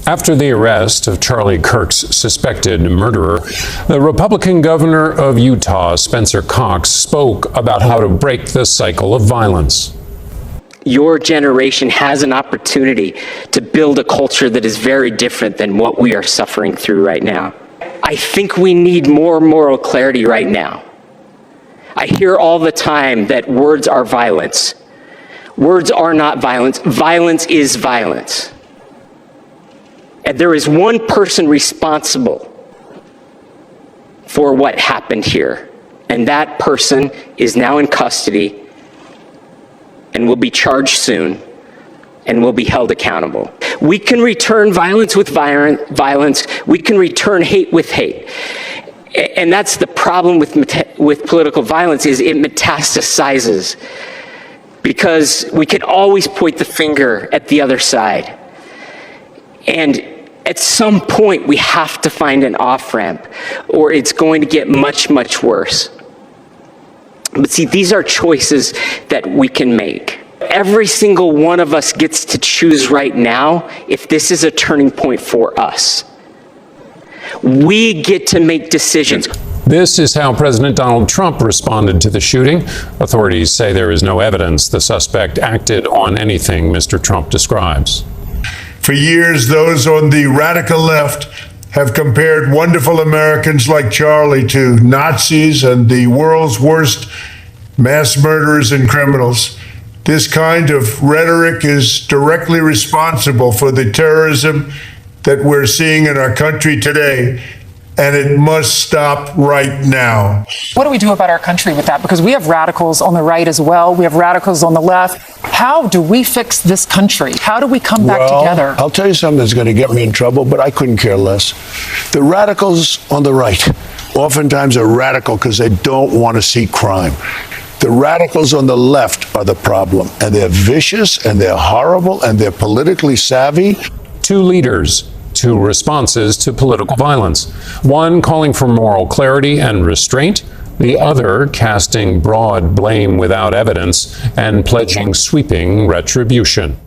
After the arrest of Charlie Kirk's suspected murderer, the Republican governor of Utah, Spencer Cox, spoke about how to break the cycle of violence. Your generation has an opportunity to build a culture that is very different than what we are suffering through right now. I think we need more moral clarity right now. I hear all the time that words are violence. Words are not violence. Violence is violence. And there is one person responsible for what happened here, and that person is now in custody and will be charged soon and will be held accountable. We can return violence with violence. We can return hate with hate. And that's the problem with political violence, is it metastasizes, because we can always point the finger at the other side. And at some point, we have to find an off-ramp, or it's going to get much, much worse. But see, these are choices that we can make. Every single one of us gets to choose right now if this is a turning point for us. We get to make decisions. This is how President Donald Trump responded to the shooting. Authorities say there is no evidence the suspect acted on anything Mr. Trump describes. For years, those on the radical left have compared wonderful Americans like Charlie to Nazis and the world's worst mass murderers and criminals. This kind of rhetoric is directly responsible for the terrorism that we're seeing in our country today, and it must stop right now. What do we do about our country with that? Because we have radicals on the right as well. We have radicals on the left. How do we fix this country? How do we come back together? I'll tell you something that's going to get me in trouble, but I couldn't care less. The radicals on the right oftentimes are radical because they don't want to see crime. The radicals on the left are the problem, and they're vicious, and they're horrible, and they're politically savvy. Two leaders, two responses to political violence. One calling for moral clarity and restraint, the other casting broad blame without evidence and pledging sweeping retribution.